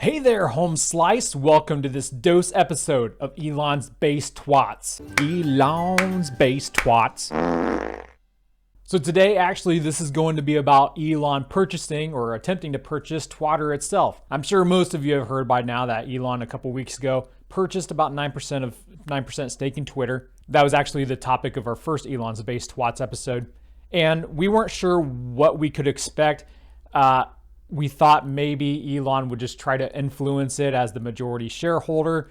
Hey there, home slice. Welcome to this dose episode of Elon's Base Twats. Elon's Base Twats. So today, actually, this is going to be about Elon purchasing or attempting to purchase Twitter itself. I'm sure most of you have heard by now that Elon a couple weeks ago purchased about 9% stake in Twitter. That was actually the topic of our first Elon's Base Twats episode. And we weren't sure what we could expect. We thought maybe Elon would just try to influence it as the majority shareholder.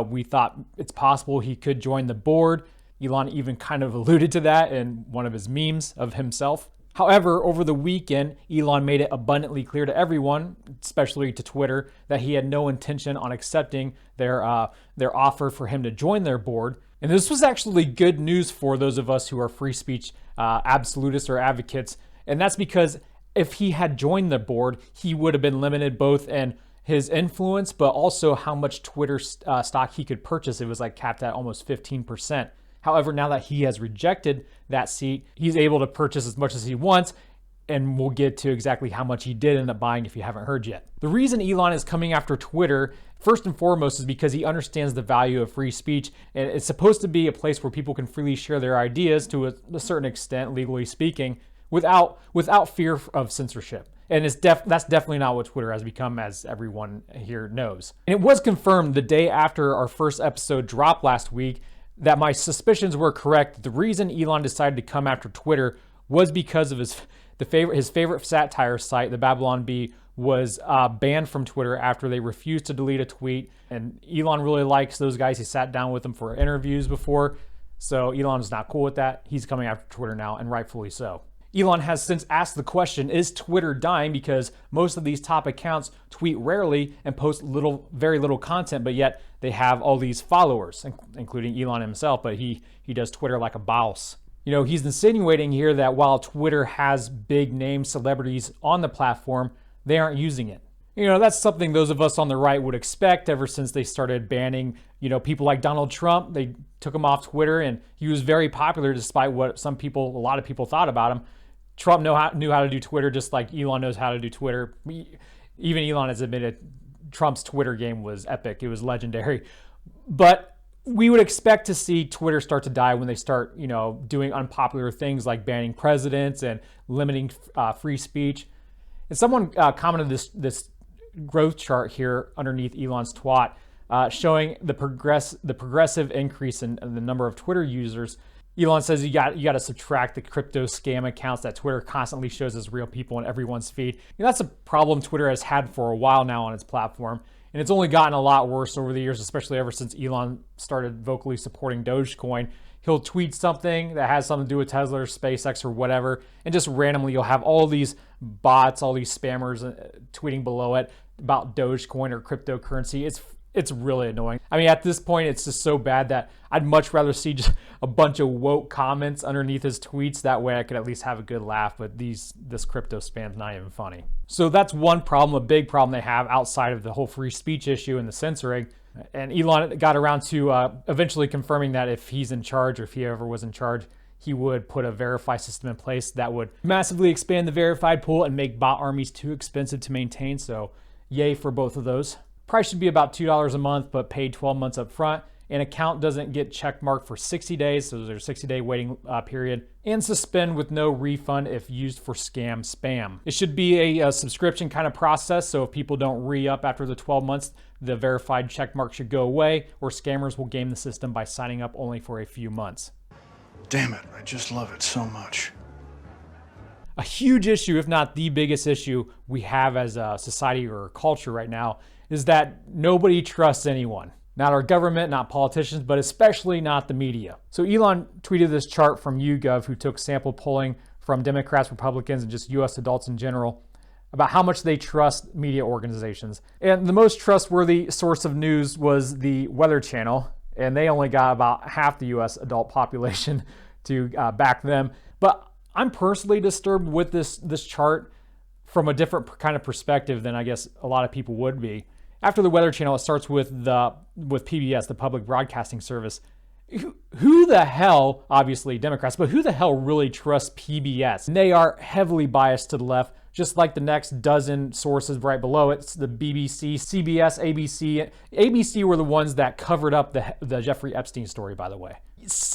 We thought it's possible he could join the board. Elon even kind of alluded to that in one of his memes of himself. However, over the weekend, Elon made it abundantly clear to everyone, especially to Twitter, that he had no intention on accepting their offer for him to join their board. And this was actually good news for those of us who are free speech absolutists or advocates. And that's because if he had joined the board, he would have been limited both in his influence, but also how much Twitter stock he could purchase. It was like capped at almost 15%. However, now that he has rejected that seat, he's able to purchase as much as he wants, and we'll get to exactly how much he did end up buying if you haven't heard yet. The reason Elon is coming after Twitter, first and foremost, is because he understands the value of free speech, and it's supposed to be a place where people can freely share their ideas to a certain extent, legally speaking, without fear of censorship. And that's definitely not what Twitter has become, as everyone here knows. And it was confirmed the day after our first episode dropped last week that my suspicions were correct. The reason Elon decided to come after Twitter was because of his favorite satire site, the Babylon Bee, was banned from Twitter after they refused to delete a tweet. And Elon really likes those guys. He sat down with them for interviews before. So Elon is not cool with that. He's coming after Twitter now, and rightfully so. Elon has since asked the question, is Twitter dying? Because most of these top accounts tweet rarely and post very little content, but yet they have all these followers, including Elon himself, but he does Twitter like a boss. You know, he's insinuating here that while Twitter has big name celebrities on the platform, they aren't using it. You know, that's something those of us on the right would expect ever since they started banning, people like Donald Trump. They took him off Twitter, and he was very popular despite what a lot of people thought about him. Trump knew how to do Twitter just like Elon knows how to do Twitter. Even Elon has admitted Trump's Twitter game was epic. It was legendary. But we would expect to see Twitter start to die when they start, doing unpopular things like banning presidents and limiting free speech. And someone commented this growth chart here underneath Elon's twat, showing the progressive increase in the number of Twitter users. Elon says you got to subtract the crypto scam accounts that Twitter constantly shows as real people in everyone's feed. That's a problem Twitter has had for a while now on its platform, and it's only gotten a lot worse over the years, especially ever since Elon started vocally supporting Dogecoin. He'll tweet something that has something to do with Tesla or SpaceX or whatever, and just randomly you'll have all these bots, all these spammers tweeting below it about Dogecoin or cryptocurrency. It's really annoying. I mean, at this point, it's just so bad that I'd much rather see just a bunch of woke comments underneath his tweets. That way I could at least have a good laugh, but this crypto spam's not even funny. So that's one problem, a big problem they have outside of the whole free speech issue and the censoring. And Elon got around to eventually confirming that if he's in charge, or if he ever was in charge, he would put a verify system in place that would massively expand the verified pool and make bot armies too expensive to maintain. So yay for both of those. Price should be about $2 a month, but paid 12 months up front. An account doesn't get check marked for 60 days, so there's a 60-day waiting period, and suspend with no refund if used for spam. It should be a subscription kind of process, so if people don't re-up after the 12 months, the verified check mark should go away, or scammers will game the system by signing up only for a few months. Damn it, I just love it so much. A huge issue, if not the biggest issue we have as a society or a culture right now, is that nobody trusts anyone. Not our government, not politicians, but especially not the media. So Elon tweeted this chart from YouGov, who took sample polling from Democrats, Republicans, and just US adults in general about how much they trust media organizations. And the most trustworthy source of news was the Weather Channel, and they only got about half the US adult population to back them. But I'm personally disturbed with this chart from a different kind of perspective than I guess a lot of people would be. After the Weather Channel, it starts with PBS, the Public Broadcasting Service. Who the hell, obviously Democrats, but who the hell really trusts PBS? And they are heavily biased to the left, just like the next dozen sources right below it. It's the BBC, CBS, ABC. ABC were the ones that covered up the Jeffrey Epstein story, by the way.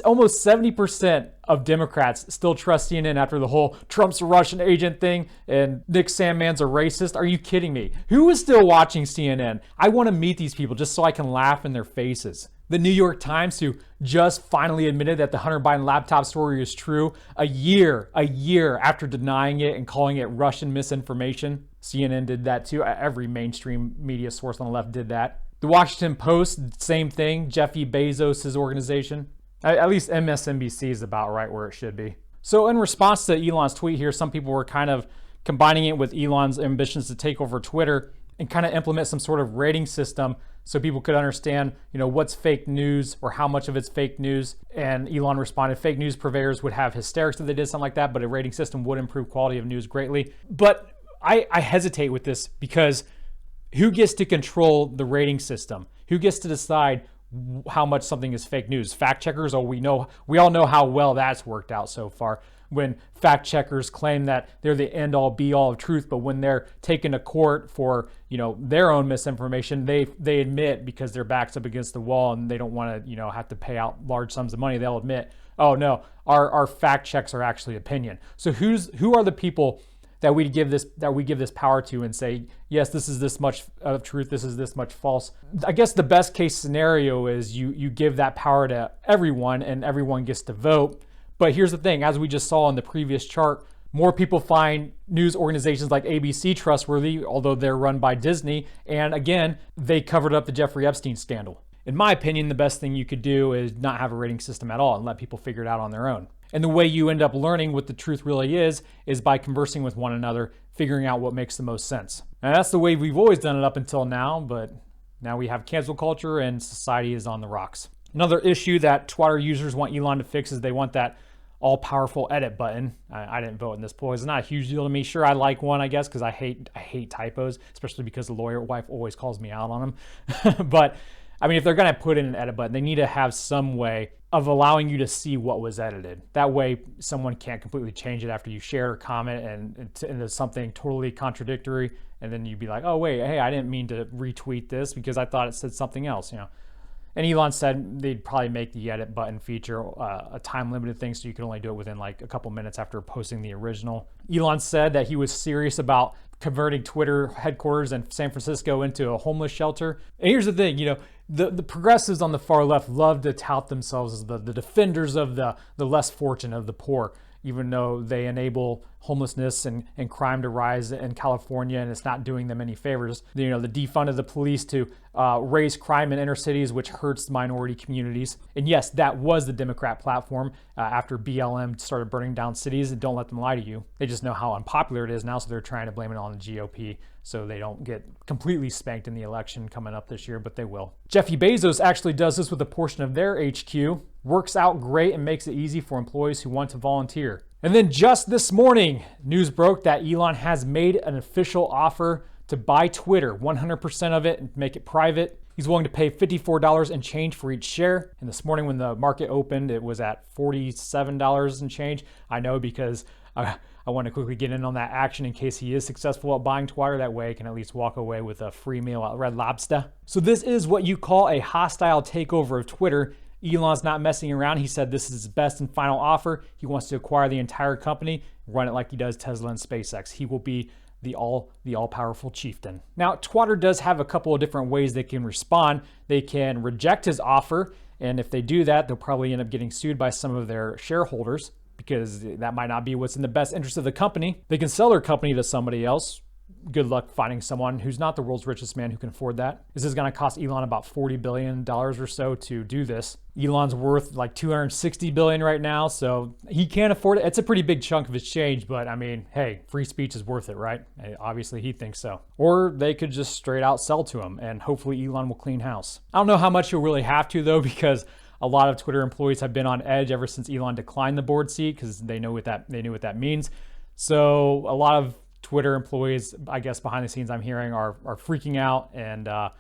Almost 70% of Democrats still trust CNN after the whole Trump's a Russian agent thing and Nick Sandmann's a racist. Are you kidding me? Who is still watching CNN? I want to meet these people just so I can laugh in their faces. The New York Times, who just finally admitted that the Hunter Biden laptop story is true a year after denying it and calling it Russian misinformation. CNN did that too. Every mainstream media source on the left did that. The Washington Post, same thing. Jeffy Bezos' organization. At least MSNBC is about right where it should be. So in response to Elon's tweet here, some people were kind of combining it with Elon's ambitions to take over Twitter and kind of implement some sort of rating system so people could understand, what's fake news or how much of it's fake news. And Elon responded, fake news purveyors would have hysterics if they did something like that, but a rating system would improve quality of news greatly. But I hesitate with this because who gets to control the rating system? Who gets to decide how much something is fake news? Fact checkers? We all know how well that's worked out so far. When fact checkers claim that they're the end all be all of truth, but when they're taken to court for their own misinformation, they admit, because their back's up against the wall and they don't want to have to pay out large sums of money, they'll admit, oh no, our fact checks are actually opinion. So who are the people that we give this power to and say, yes, this is this much of truth, this is this much false? I guess the best case scenario is you give that power to everyone and everyone gets to vote. But here's the thing, as we just saw in the previous chart, more people find news organizations like ABC trustworthy, although they're run by Disney. And again, they covered up the Jeffrey Epstein scandal. In my opinion, the best thing you could do is not have a rating system at all and let people figure it out on their own. And the way you end up learning what the truth really is by conversing with one another, figuring out what makes the most sense. And that's the way we've always done it up until now, but now we have cancel culture and society is on the rocks. Another issue that Twitter users want Elon to fix is they want that all-powerful edit button. I didn't vote in this poll. It's not a huge deal to me. Sure, I like one, I guess, because I hate typos, especially because the lawyer wife always calls me out on them. But I mean, if they're going to put in an edit button, they need to have some way of allowing you to see what was edited. That way, someone can't completely change it after you share or comment into something totally contradictory, and then you'd be like, oh wait, hey, I didn't mean to retweet this because I thought it said something else, And Elon said they'd probably make the edit button feature a time-limited thing, so you can only do it within like a couple minutes after posting the original. Elon said that he was serious about converting Twitter headquarters in San Francisco into a homeless shelter. And here's the thing, the progressives on the far left love to tout themselves as the defenders of the less fortunate, of the poor, even though they enable homelessness and crime to rise in California, and it's not doing them any favors. The defund of the police to raise crime in inner cities, which hurts minority communities. And yes, that was the Democrat platform after BLM started burning down cities. And don't let them lie to you. They just know how unpopular it is now, so they're trying to blame it on the GOP so they don't get completely spanked in the election coming up this year, but they will. Jeffy Bezos actually does this with a portion of their HQ. Works out great and makes it easy for employees who want to volunteer. And then just this morning, news broke that Elon has made an official offer to buy Twitter, 100% of it, and make it private. He's willing to pay $54 and change for each share. And this morning when the market opened, it was at $47 and change. I know because I want to quickly get in on that action in case he is successful at buying Twitter. That way I can at least walk away with a free meal at Red Lobster. So this is what you call a hostile takeover of Twitter. Elon's not messing around. He said this is his best and final offer. He wants to acquire the entire company, run it like he does Tesla and SpaceX. He will be the all-powerful chieftain. Now, Twitter does have a couple of different ways they can respond. They can reject his offer, and if they do that, they'll probably end up getting sued by some of their shareholders because that might not be what's in the best interest of the company. They can sell their company to somebody else. Good luck finding someone who's not the world's richest man who can afford that. This is going to cost Elon about $40 billion or so to do this. Elon's worth like $260 billion right now, so he can't afford it. It's a pretty big chunk of his change, but I mean, hey, free speech is worth it, right? Obviously, he thinks so. Or they could just straight out sell to him, and hopefully Elon will clean house. I don't know how much he'll really have to, though, because a lot of Twitter employees have been on edge ever since Elon declined the board seat because they knew what that means. So a lot of Twitter employees, I guess behind the scenes I'm hearing, are freaking out, and a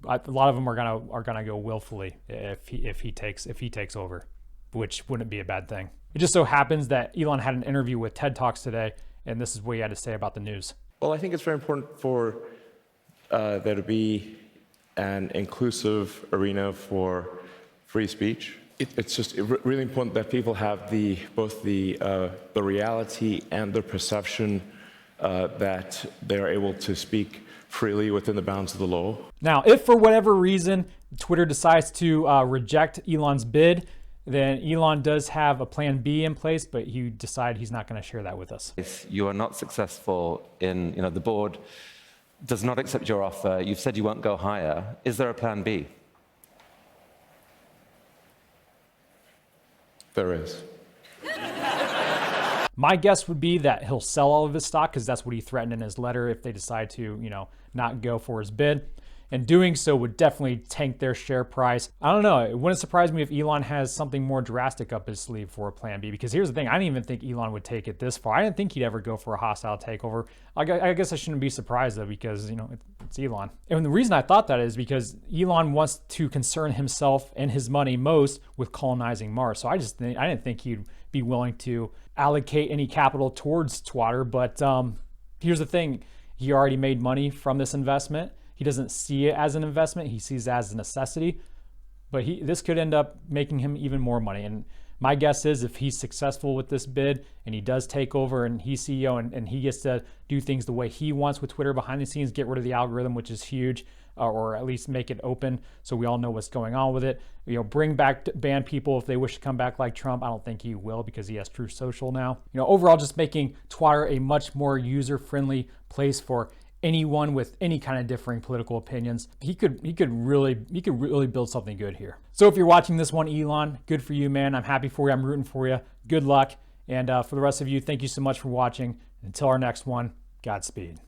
lot of them are gonna go willfully if he takes over, which wouldn't be a bad thing. It just so happens that Elon had an interview with TED Talks today, And this is what he had to say about the news. Well, I think it's very important for there to be an inclusive arena for free speech. It's just really important that people have both the reality and the perception that they are able to speak freely within the bounds of the law. Now, if for whatever reason Twitter decides to reject Elon's bid, then Elon does have a plan B in place, but he decided he's not going to share that with us. If you are not successful in, the board does not accept your offer, you've said you won't go higher, is there a plan B? There is. My guess would be that he'll sell all of his stock because that's what he threatened in his letter if they decide to, not go for his bid. And doing so would definitely tank their share price. I don't know. It wouldn't surprise me if Elon has something more drastic up his sleeve for a plan B, because here's the thing. I didn't even think Elon would take it this far. I didn't think he'd ever go for a hostile takeover. I guess I shouldn't be surprised though, because, it's Elon. And the reason I thought that is because Elon wants to concern himself and his money most with colonizing Mars. So I didn't think he'd be willing to allocate any capital towards Twitter. But here's the thing. He already made money from this investment. He doesn't see it as an investment. He sees it as a necessity. But this could end up making him even more money. And my guess is if he's successful with this bid and he does take over and he's CEO and he gets to do things the way he wants with Twitter behind the scenes, get rid of the algorithm, which is huge, or at least make it open so we all know what's going on with it. Bring back ban people if they wish to come back like Trump. I don't think he will because he has Truth Social now. Overall, just making Twitter a much more user-friendly place for anyone with any kind of differing political opinions. He could really build something good here. So if you're watching this one, Elon, good for you, man. I'm happy for you. I'm rooting for you. Good luck. And for the rest of you, thank you so much for watching. Until our next one, Godspeed.